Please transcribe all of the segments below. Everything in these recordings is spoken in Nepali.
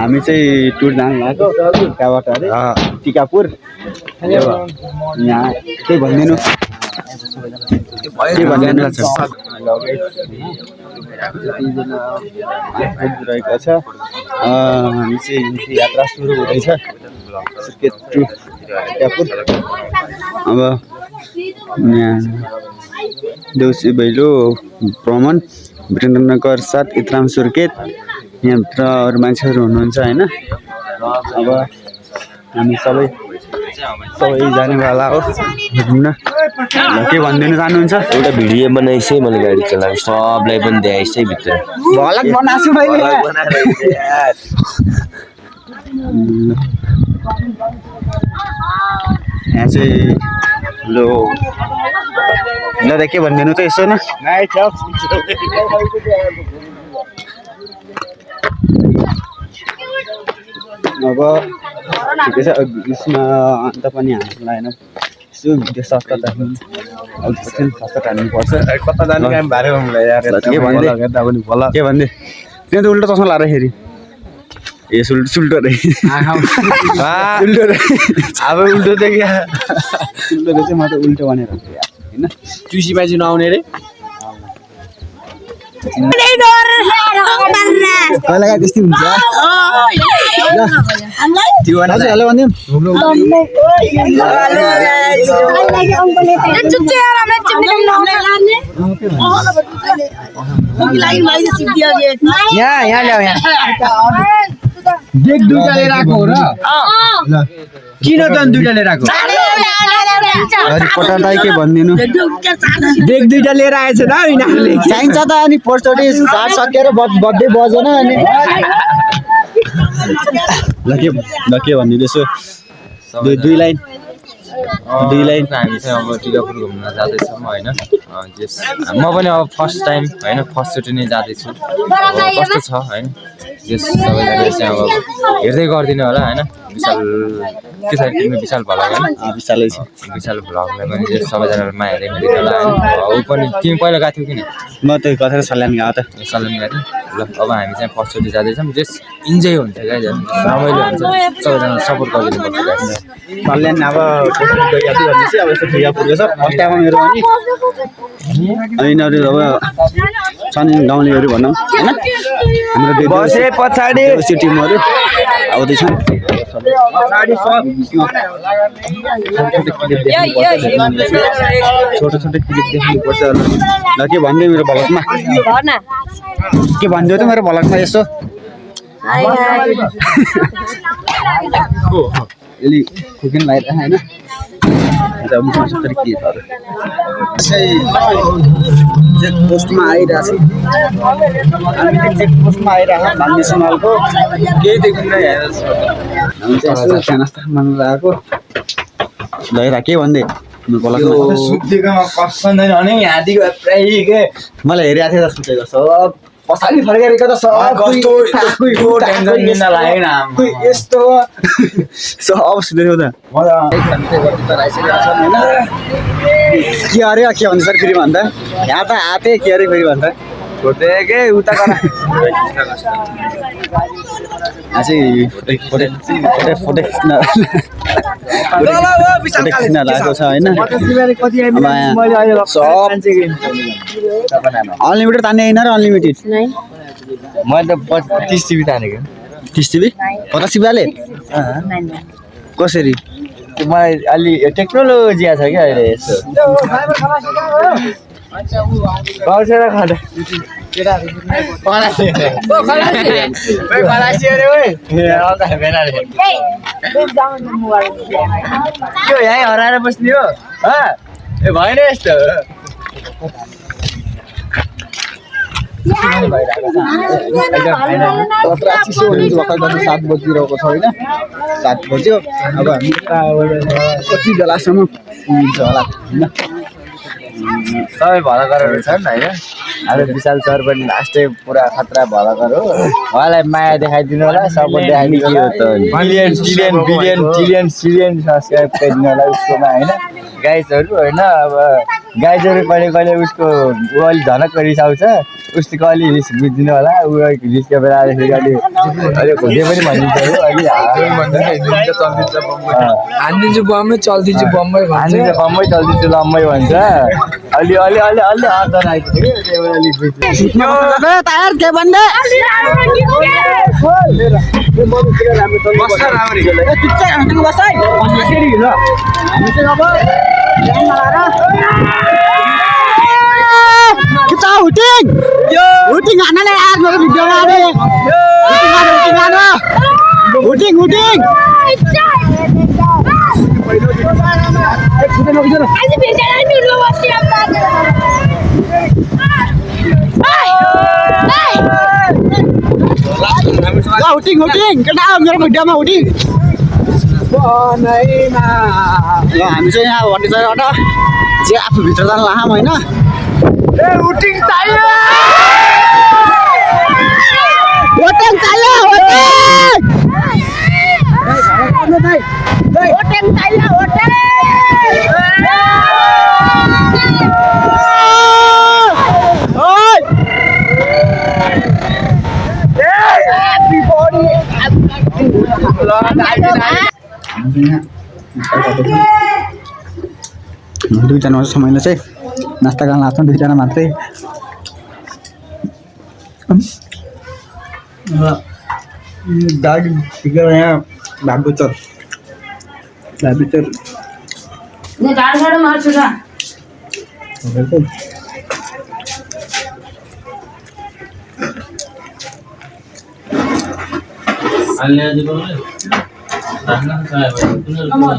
हामी चाहिँ टुर जानु लागेको त्यहाँबाट अरे टिकापुर यहाँ केही भनिदिनु रहेको छ हामी चाहिँ यात्रा सुरु हुँदैछ सुर्खेत टु टिकापुर अब यहाँ देउसी भैलो भ्रमण वीरेन्द्रनगर साथ इतराम सुर्खेत यहाँभित्र अरू मान्छेहरू हुनुहुन्छ होइन अब हामी सबै जानेवाला हो घुम्न के भनिदिनु चाहनुहुन्छ एउटा भिडियो बनाइसै मैले गाडी चलाएको सबलाई पनि देखाइसै भित्र भलक बनाएको छु मैले यहाँ चाहिँ लो ल के भनिदिनु त यसो न अब ठिकै छ यसमा अन्त पनि हाल्नु लागेन यसो भिडियो सस्ता तान्नु अलिकति सस्ता तान्नुपर्छ कता जाने काम भारे के भन्दै त्यहाँ त उल्टो चस्मा लाएर फेरि ए सुल्टो रे अब उल्टो त क्या उल्टो चाहिँ म त उल्टो भनेर होइन चुसी बाजी नआउने रे कहिलेकाहीँ त्यस्तै हुन्छ हेलो देख दुईटा लिएर आएको हो र किन त दुईटा लिएर आएको पटाटाई के भनिदिनु देख दुईटा लिएर आएछ त यिनीहरूले चाहिन्छ त अनि पोस्टरले साट सकेर बर्थडे बजेन अनि ल के भनिदिँदैछु दुई लाइन हामी चाहिँ अब टिकापुर घुम्न जाँदैछौँ होइन म पनि अब फर्स्ट टाइम होइन फर्स्टचोटि नै जाँदैछु कस्तो छ होइन जस सबैजना चाहिँ अब हेर्दै गरिदिनु होला होइन विशाल के छ तिम्रो विशाल भ्लग होइन विशाल भ्लगलाई पनि सबैजनाले माया हेरिदिनु होला होइन ऊ पनि तिमी पहिला गएको थियौ किन म त कथा सल्यान गएको त सल्यान गएको ल अब हामी चाहिँ फर्स्टचोटि जाँदैछौँ जस इन्जोय हुन्छ क्या रमाइलो हुन्छ सबैजना सपोर्ट गरिदिनु पर्छ सल्यान अब यात्रा गर्दैछु अब यस्तो टिकापुर छ फर्स्ट टाइममा मेरो पनि यिनीहरू अब छन् गाउँलेहरू भनौँ होइन हाम्रो पछाडि टिमहरू आउँदैछन् छोटो क्लिप देख्नुपर्छ ल के भनिदियो मेरो भ्लगमा के भनिदियो त मेरो भ्लगमा यसो यसले खुकिन लगाइरहेको होइन चेकपोस्टमा आइरहेको छ चेकपोस्टमा आइरहेको भन्ने सुनालको केही देखिन्न हामी चाहिँ यसो नास्ता माग्नु लगाएको ल के भन्दै मलाई हेरिरहेको थियो त सुतेको सब पछाडि फर्केर त सब यस्तो सब सुतेको त के अरे के भन्छ सर फेरि भन्दा यहाँ त आते के अरे फेरि भन्दा छोटेकै उता गर फोटो खिच्न लागेको छ होइन अनलिमिटेड तान्ने होइन र अनलिमिटेड मैले त 30 GB तानेको 30 GB 50 GB हाले कसरी मलाई अलि टेक्नोलोजी छ क्या अहिले यस्तो बसेर खाँदा यहीँ हराएर बस्ने हो ए भएन यस्तो चिसो भर्खर 7 बजिरहेको छ होइन 7 बज्यो अब हामी कति बेलासम्म हुन्छ होला होइन सबै भलकरहरू छन् होइन हाम्रो विशाल सर पनि लास्टै पुरा खतरा भलकर हो उहाँलाई माया देखाइदिनु होला सपोर्ट देखाइदिनु होला बिलियन सब्सक्राइब गरिदिनु होला उसकोमा होइन गाइजहरू होइन अब गाइजहरू कहिले कहिले उसको ऊ अलिक झनक रिसाउँछ उसको अलि रिस बुझिदिनु होला ऊ रिसको बेला फेरि अलि जे पनि भनिदिन्छ अलि हानिदिन्छु बम्मै चल्दिन्छु बम्मै हानिदिन्छ बम्मै चल्दिन्छु लम्बै भन्छ अलि अलि अलि अलि अर्दन आइपुग्यो त्यही भएर अलिक टायर के भन्ने kita huting ana nih आज मेरो भिडियोमा आले हुटिङ केटा मेरो भिडियोमा हुटिङ बनैमा हामी चाहिँ यहाँ भन्ने जग्गाबाट चाहिँ आफू भित्र जान लाम होइन ए हुटिङ चाहियो होटेल चाहियो होटेल चाहियो होटेल दुईजना समयमा चाहिँ नास्ता गर्न लाग्छौँ दुईजना मात्रै दागी यहाँ भागोचर मार्छु ना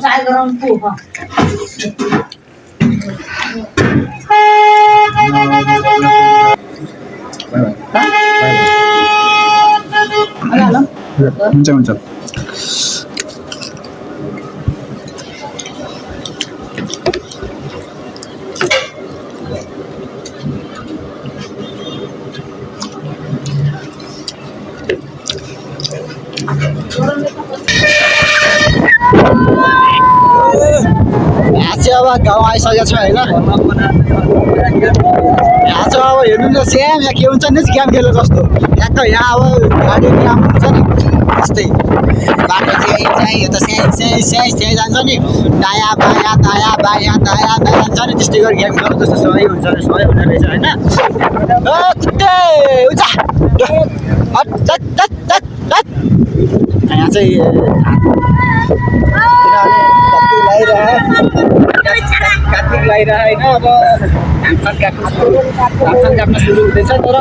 चाय गरम हुन्छ अब गाउँ आइसकेको छ होइन यहाँ चाहिँ अब हेर्नु न स्याम यहाँ के हुन्छ नि गेम खेलेर जस्तो ठ्याक्क यहाँ अब गाडी काम हुन्छ नि त्यस्तै बाटो चाहिँ यो त स्याइ जान्छ नि दायाँ बायाँ जान्छ नि त्यस्तै गरी गेम खेल्नु जस्तो सही हुन्छ सही हुने रहेछ होइन यहाँ चाहिँ कार्तिक लगाइरह होइन अब धामसान काट्न सुरु हुँदैछ तर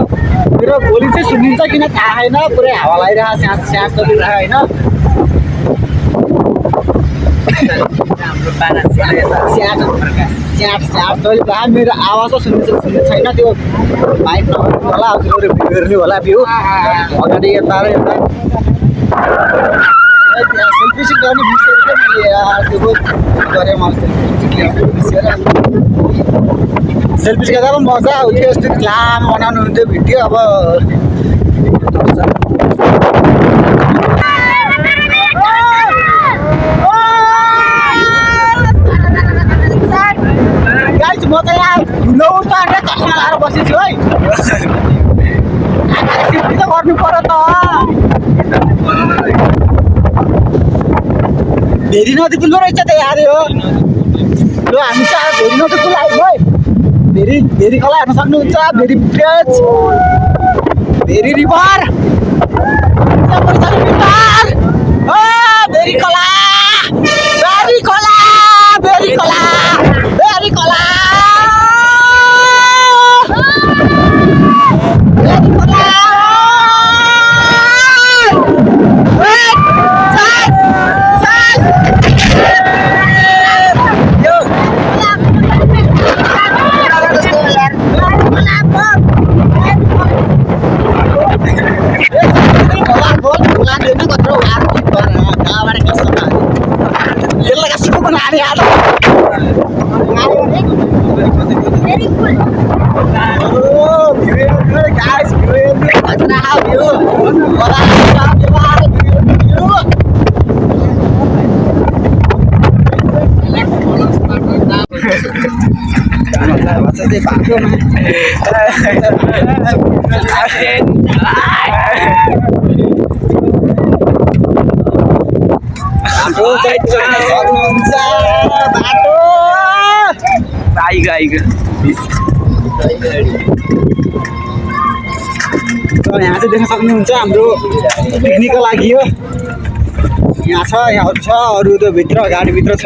मेरो भोलि चाहिँ सुनिन्छ किन थाहा छैन पुरै हावा लगाइरहेको स्याहार चलिरहेको होइन स्याहार चलिरहेको मेरो आवाज सुनिन्छ छैन त्यो माइक नभएको होला हेर्ने होला भ्यू अगाडि यता र यता सेल्फी सिक गर्ने बिर्सेको मैले गरेँ सेल्फी गर्दा पनि मजा आउँथ्यो यस्तो लामो बनाउनु हुन्थ्यो भिडियो अब गाइस म त यहाँ ठुलो उठाएर चस्मा लाएर बसेको छु है सेल्फी त गर्नु पर्यो त भेरी नदी पुलमा रहेछ त यार यो हामी चाहिँ भेरी नदी पुल आयो है भेरी खोला हेर्न सक्नुहुन्छ very bridge very river very खोला चाहिँ बाटोमा सक्नुहुन्छ बाटो आइगयो यहाँ चाहिँ देख्न सक्नुहुन्छ हाम्रो पिकनिकको लागि हो यहाँ छ यहाँ छ अरू त्यो भित्र गाडीभित्र छ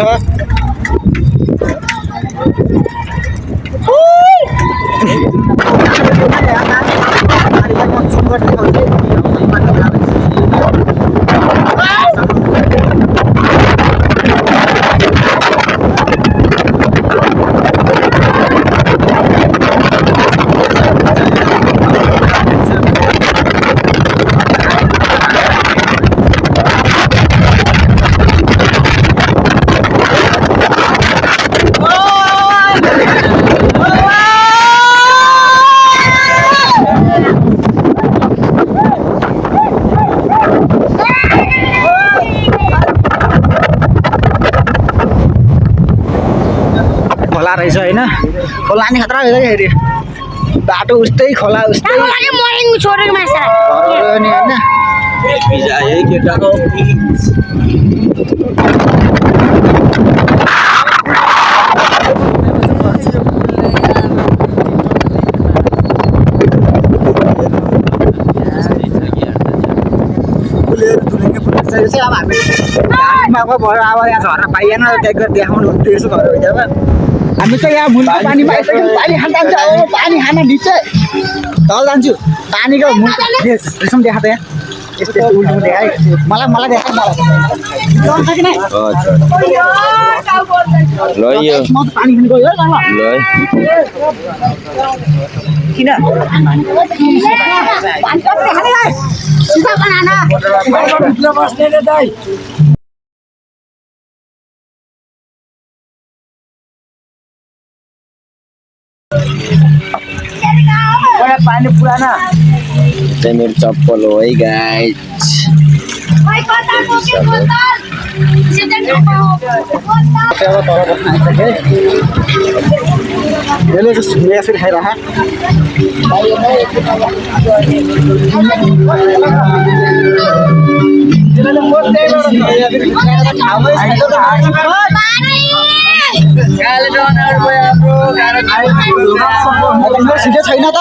खोला रहेछ होइन खोला नि खतरा रहेछ हेरी बाटो उस्तै खोला उस्तै छोडेको माछा नि होइन केटाको यो चाहिँ अब हामी गाडीमा भयो अब यहाँ झर्न पाइएन देखाउनु त्यसो घर होइन हामी चाहिँ यहाँ मुलको पानीमा आइसक्यौँ पानी खान जान्छ अब पानी खान निचे तल जान्छु पानीको मुलसम्म देखा त यहाँ यस्तो उल्टो देखाएँ मलाई देखा मलाई जान्छ कि नै ल यो म त पानी खानु गयो ल किन पानी पुराना चाहिँ मेरो चप्पल हो है गाइस यसरी खाइरह सिधै छैन त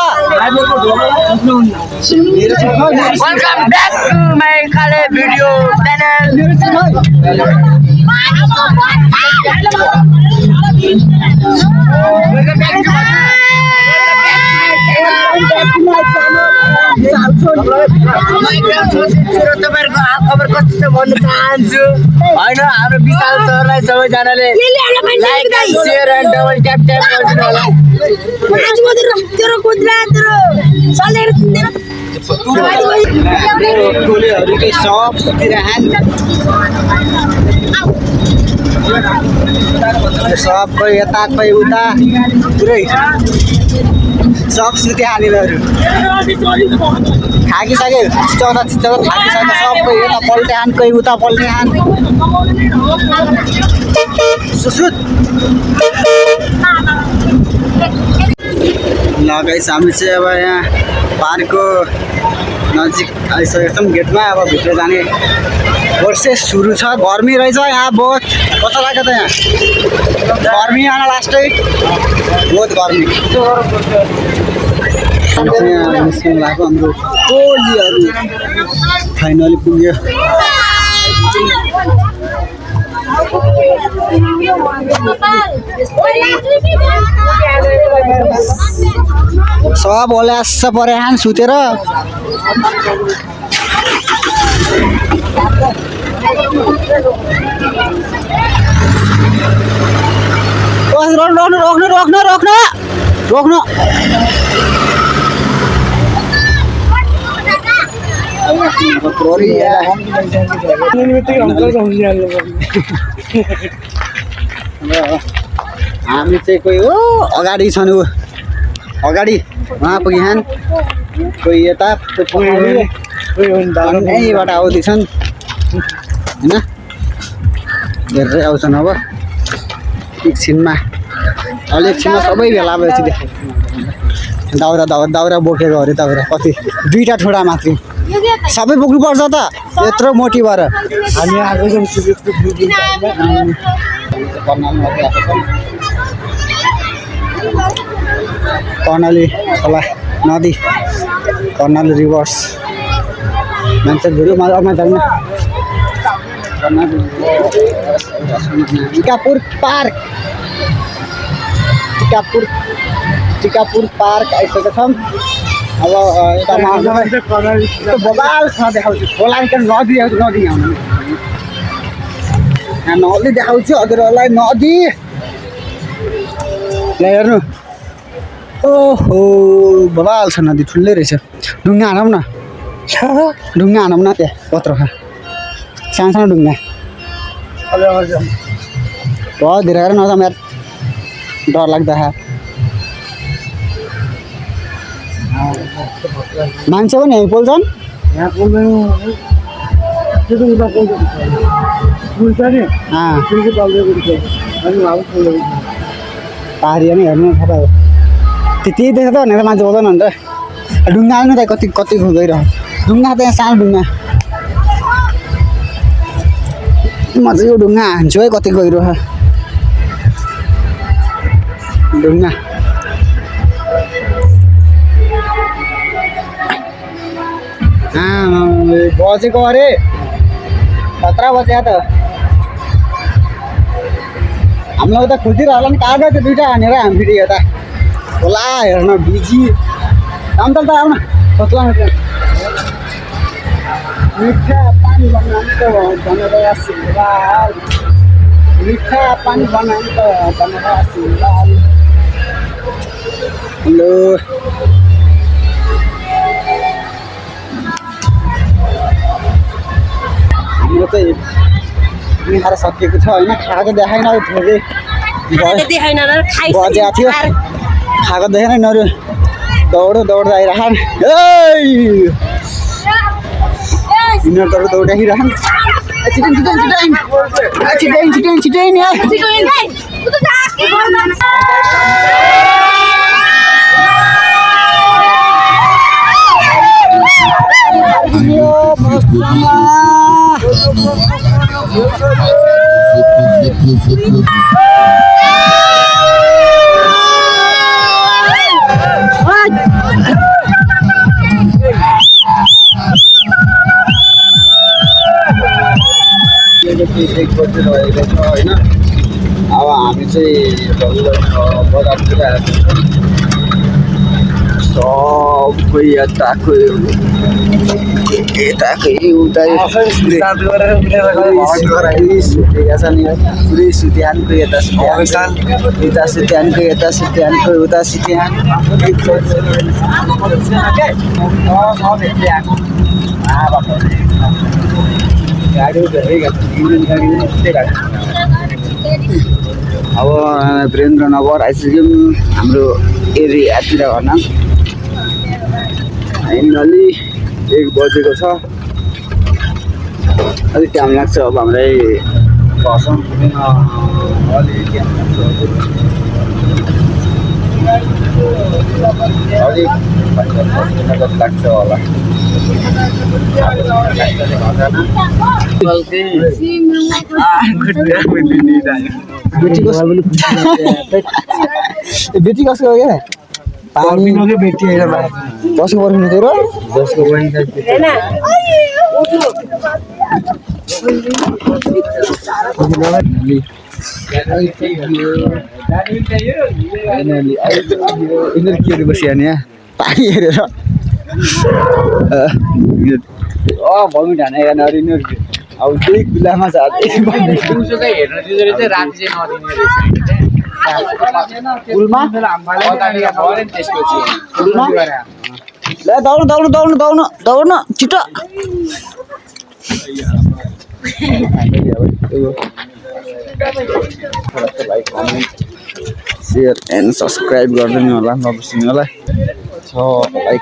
वेलकम ब्याक टु माई खाले भिडियो च्यानल तपाईँहरूको खबर कस्तो छ भन्नु चाहन्छु होइन हाम्रो विशाल सरलाई सबैजनाले like share and double tap गरिदिनु होला टोलीहरूकै सबतिर सबै यता खै उता पुरै सब सुते हानेरहरू थाकिसक्यो चिच्याउँदा थाकिसक्यो सबै यता पल्टे हान कोही उता पल्टे हान सुसुत लगाइस हामी चाहिँ अब यहाँ पार्कको नजिक आइसकेको छौँ गेटमा अब भित्र जाने प्रोसेस सुरु छ गर्मी रहेछ यहाँ बहुत कस्तो लाग्यो त यहाँ गर्मी आउन लास्टै बहुत गर्मी लाग्यो हाम्रो टोलीहरू फाइनली पुग्यो सब ओल्यास परे हान सुतेर रोक्नु हामी चाहिँ कोही हो अगाडि छन् ऊ अगाडि उहाँ पुगिहान कोही यता यहीँबाट आउँदैछन् होइन धेरै आउँछन् अब एकछिनमा अहिले एकछिनमा सबै भेला भएपछि देखाउँछु दाउरा बोकेको अरे दाउरा कति 2टा ठोडा मात्रै सबै बोक्नुपर्छ त यत्रो मोटी भएर हामी आएको छौँ सुरतको कर्णाली खोला नदी कर्णाली रिभर्स मान्छेहरू मजामा जाने टिकापुर पार्क टिकापुर पार्क आइसकेका छौँ अब यता बबाल छ देखाउँछु खोला नदी नदी आउनु यहाँ नदी देखाउँछु हजुरहरूलाई नदी हेर्नु ओहो बबाल छ नदी ठुलै रहेछ ढुङ्गा हानौँ न त्यहाँ कत्रो खा सानो ढुङ्गा धेरै हेर नजाउँ यार डर लाग्दा मान्छे पनि यहीँ पोल्छन् पाहाडी नै हेर्नु तपाईँ त्यही देख्छ त भनेर मान्छे बोल्दैन नि त ढुङ्गा आउनु त कति गइरह ढुङ्गा त यहाँ सानो ढुङ्गा म चाहिँ यो ढुङ्गा हान्छु है कति गइरह ढुङ्गा बजेको अरे 17 बजे त हामीलाई उता खोजिरह होला नि कागज 2टा हानेर हामी फेरि यता खोला हेर्न बिजी अन्त त आउन खोज्ला मिठा पानी बनाउँछ भनेर आशीर्वाद मिठा पानी बनाउँछ भनेर आशीर्वाद हेलो हाम्रो चाहिँ खाएर सकिएको छ होइन खाएको देखाएन थोरै बजेको थियो खाएको देखेन यिनीहरू दौड्दै आइरहन् यिनीहरू दौडाइरहन् छिटै नि होइन अब हामी चाहिँ बजारतिर सबै यताकै उता सुतेका छन् पुरै सुत्यानको यता सुत्यानको यता सुत्यानको उता सुत्यान अब वीरेन्द्रनगर आइसक्यौँ हाम्रो एरियातिर भन फाइनली 1 बजेको छ अलिक टाइम लाग्छ अब हामीलाई घरसम्म पुग्न अलिक टाइम लाग्छ होला बेटी कसको हो क्या पानीको बेटी होइन कसको पर्खिनु थियो र जसको पनि यिनीहरू बसिया नि यहाँ पानी हेरेर भमिट हाने यिनीहरू अब त्यही खुलामा छ पुलमा दौड्नु छिटो शेयर एन्ड सब्सक्राइब गरिदिनु होला नबिर्सिनु होला 6 लाइक